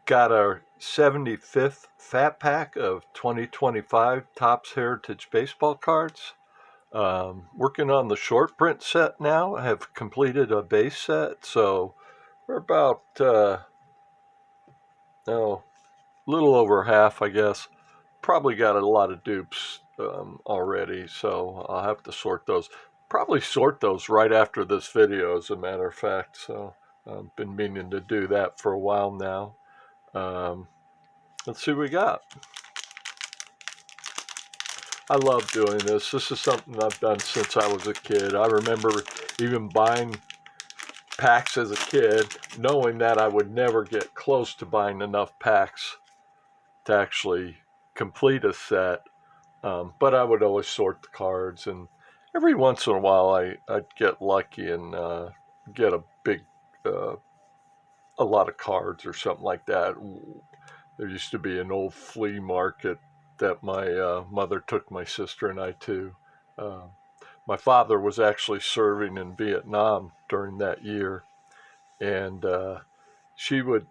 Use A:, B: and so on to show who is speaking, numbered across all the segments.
A: got our 75th Fat Pack of 2025 Topps Heritage Baseball cards. Working on the short print set now. I have completed a base set, so we're about a little over half, I guess. Probably got a lot of dupes already, so I'll have to sort those. Probably sort those right after this video, as a matter of fact. So I've been meaning to do that for a while now. Um, let's see what we got. I love doing this. This is something I've done since I was a kid. I remember even buying packs as a kid, knowing that I would never get close to buying enough packs to actually complete a set. But I would always sort the cards, and every once in a while I'd get lucky and get uh, a lot of cards or something like that. There used to be an old flea market that my mother took my sister and I to. Uh, my father was actually serving in Vietnam during that year, and she would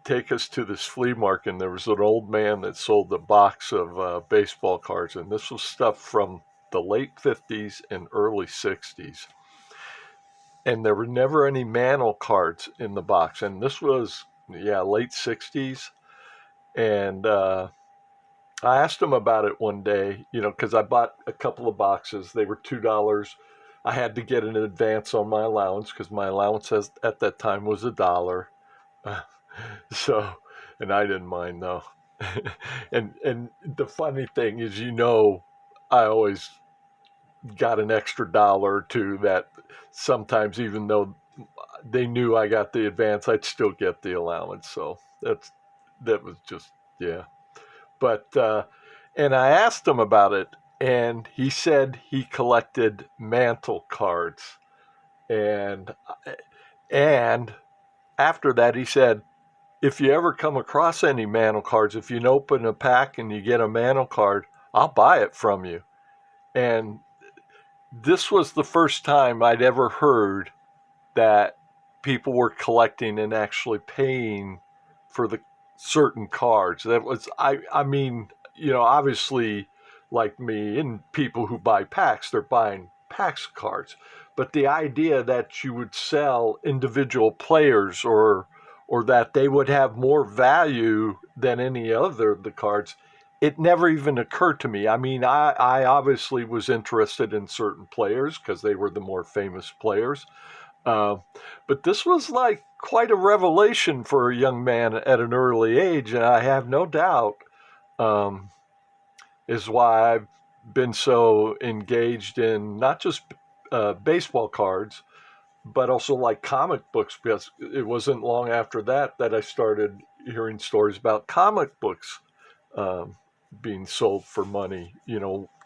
A: take us to this flea market. And there was an old man that sold a box of baseball cards, and this was stuff from the late 50s and early 60s. And there were never any Mantle cards in the box. And this was, yeah, late 60s. And I asked him about it one day, because I bought a couple of boxes. They were $2. I had to get an advance on my allowance because my allowance at that time was $1. So, and I didn't mind though. And the funny thing is, I always got an extra dollar or two that sometimes, even though they knew I got the advance, I'd still get the allowance. So that was just, yeah. But and I asked him about it, and he said he collected Mantle cards, and and after that he said, if you ever come across any Mantle cards, if you open a pack and you get a Mantle card, I'll buy it from you. And this was the first time I'd ever heard that people were collecting and actually paying for the certain cards. That was, I mean, obviously, like me and people who buy packs, they're buying packs of cards. But the idea that you would sell individual players, or that they would have more value than any other of the cards, it never even occurred to me. I mean, I obviously was interested in certain players because they were the more famous players. Uh, but this was like quite a revelation for a young man at an early age, and I have no doubt um, is why I've been so engaged in not just baseball cards, but also like comic books, because it wasn't long after that I started hearing stories about comic books um, being sold for money.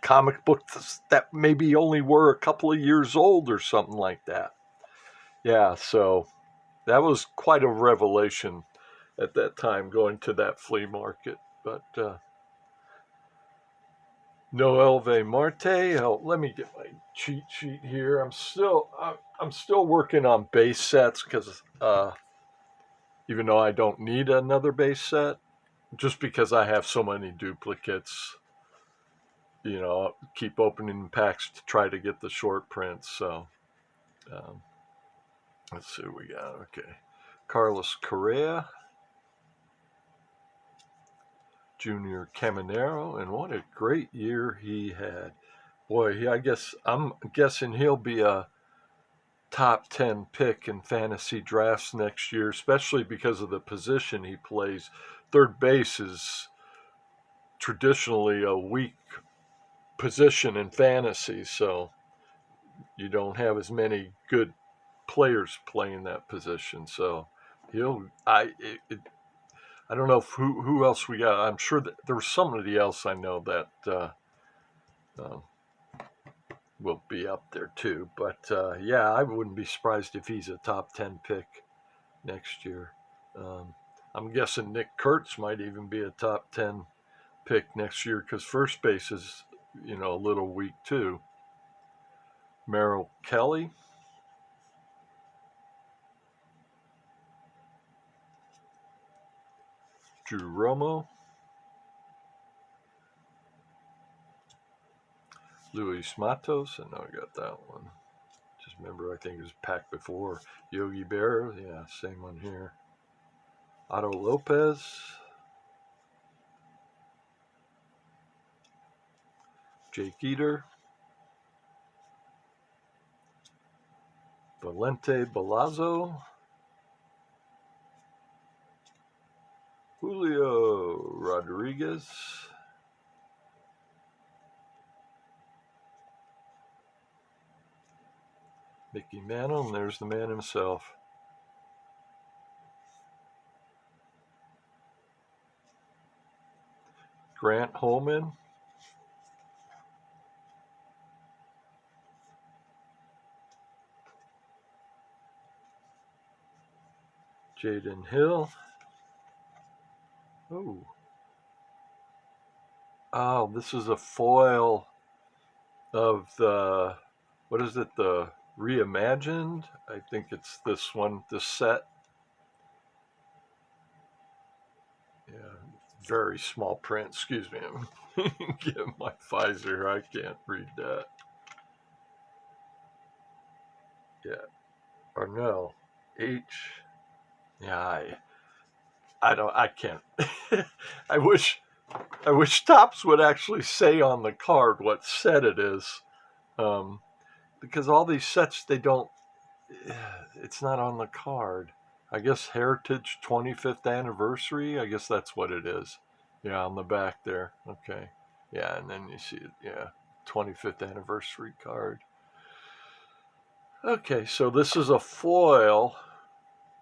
A: Comic books that maybe only were a couple of years old or something like that. Yeah, so that was quite a revelation at that time, going to that flea market. But Noel V. Marte. Oh, let me get my cheat sheet here. I'm still working on base sets because even though I don't need another base set, just because I have so many duplicates, keep opening packs to try to get the short prints. So um, let's see what we got. Okay, Carlos Correa, Junior Caminero, and what a great year he had. Boy, I'm guessing he'll be a top 10 pick in fantasy drafts next year, especially because of the position he plays. Third base is traditionally a weak position in fantasy, so you don't have as many good players playing that position. So he'll I don't know who else we got. I'm sure that there was somebody else I know that uh, will be up there too. But yeah, I wouldn't be surprised if he's a top 10 pick next year. Um, I'm guessing Nick Kurtz might even be a top 10 pick next year because first base is, a little weak too. Merrill Kelly. Drew Romo, Luis Matos, I know I got that one. Just remember, I think it was packed before. Yogi Berra, yeah, same one here. Otto Lopez, Jake Eater, Valente Balazzo, Julio Rodriguez, Mickey Mantle, and there's the man himself. Grant Holman, Jaden Hill. Oh, this is a foil of the, what is it, the Reimagined? I think it's this one, this set. Yeah, very small print. Excuse me, I'm getting my Pfizer. I can't read that. Yeah, or no, H. Yeah, I can't. I wish Topps would actually say on the card what set it is, because all these sets they don't. It's not on the card. I guess Heritage 25th anniversary. I guess that's what it is. Yeah, on the back there. Okay. Yeah, and then you see it. Yeah, 25th anniversary card. Okay, so this is a foil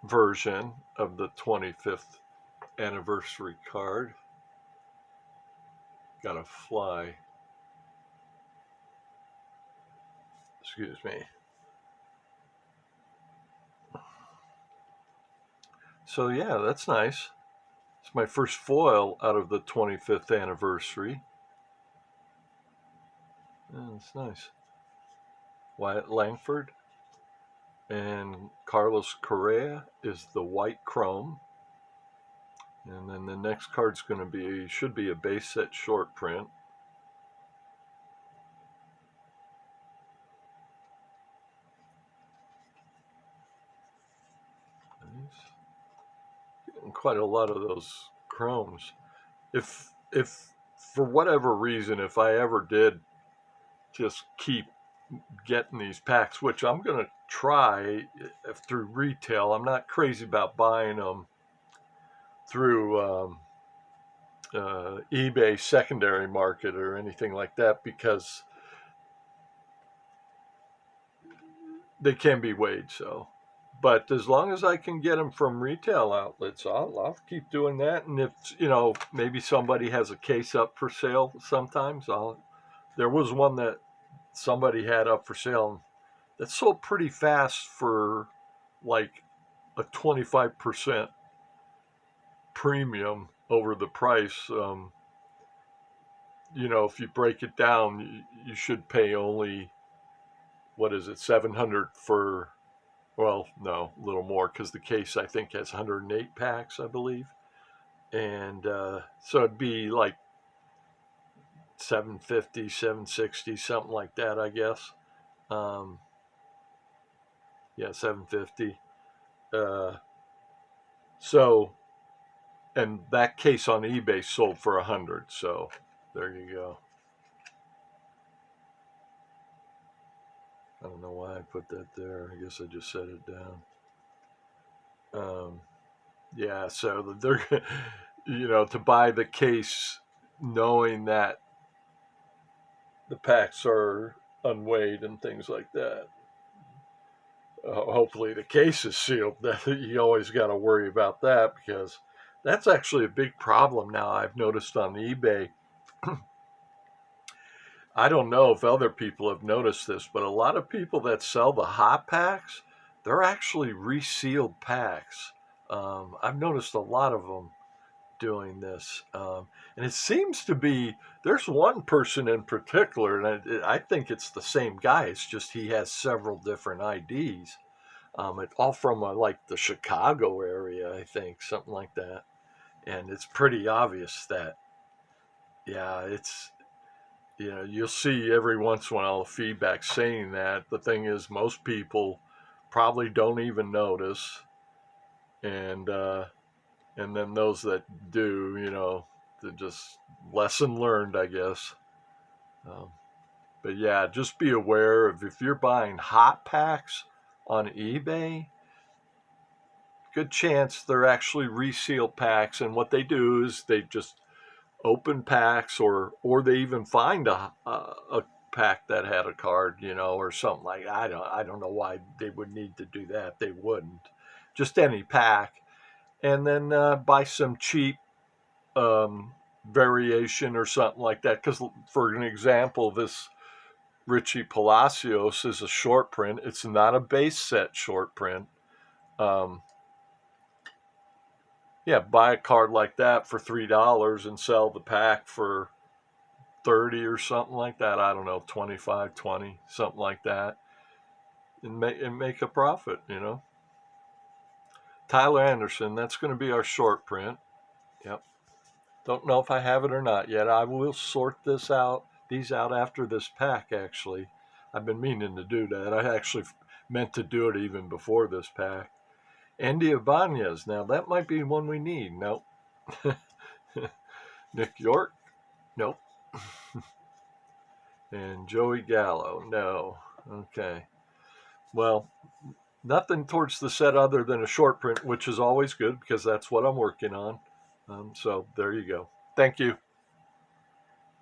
A: version of the 25th anniversary card. Got a fly. Excuse me. So yeah, that's nice. It's my first foil out of the 25th anniversary. Yeah, it's nice. Wyatt Langford and Carlos Correa is the white chrome. And then the next card's going to be, should be a base set short print. Nice. Getting quite a lot of those chromes. If for whatever reason, if I ever did just keep getting these packs, which I'm going to try through retail, I'm not crazy about buying them through eBay secondary market or anything like that, because they can be weighed. So, but as long as I can get them from retail outlets, I'll keep doing that. And if maybe somebody has a case up for sale, sometimes there was one that somebody had up for sale that sold pretty fast for like a 25% premium over the price. If you break it down, you should pay only, what is it, 700 for, well, no, a little more, because the case I think has 108 packs, I believe. And so it'd be like 750, 760, something like that, I guess. Yeah, 750. So, and that case on eBay sold for 100. So there you go. I don't know why I put that there. I guess I just set it down. Yeah, so they're, to buy the case knowing that the packs are unweighed and things like that. Hopefully the case is sealed. You always got to worry about that, because that's actually a big problem now I've noticed on eBay. I don't know if other people have noticed this, but a lot of people that sell the hot packs, they're actually resealed packs. I've noticed a lot of them doing this. And it seems to be, there's one person in particular, and I think it's the same guy. It's just he has several different IDs. All from like the Chicago area, I think, something like that. And it's pretty obvious that, yeah, it's, you'll see every once in a while feedback saying that. The thing is, most people probably don't even notice. And, and then those that do, they're just lesson learned, I guess. Um, but yeah, just be aware of if you're buying hot packs on eBay, good chance they're actually resealed packs. And what they do is they just open packs, or they even find a pack that had a card, or something like that. I don't know why they would need to do that. They wouldn't. Just any pack, and then buy some cheap variation or something like that. Because, for an example, this Richie Palacios is a short print. It's not a base set short print. Um, yeah, buy a card like that for $3 and sell the pack for 30 or something like that. I don't know, 25, 20, something like that, and make a profit. Tyler Anderson, that's going to be our short print. Yep. Don't know if I have it or not yet. I will sort these out after this pack, actually. I've been meaning to do that. I actually meant to do it even before this pack. Andy Ibanez, now that might be one we need. Nope. Nick York, nope. And Joey Gallo, no. Okay. Well, nothing towards the set other than a short print, which is always good because that's what I'm working on. So there you go. Thank you.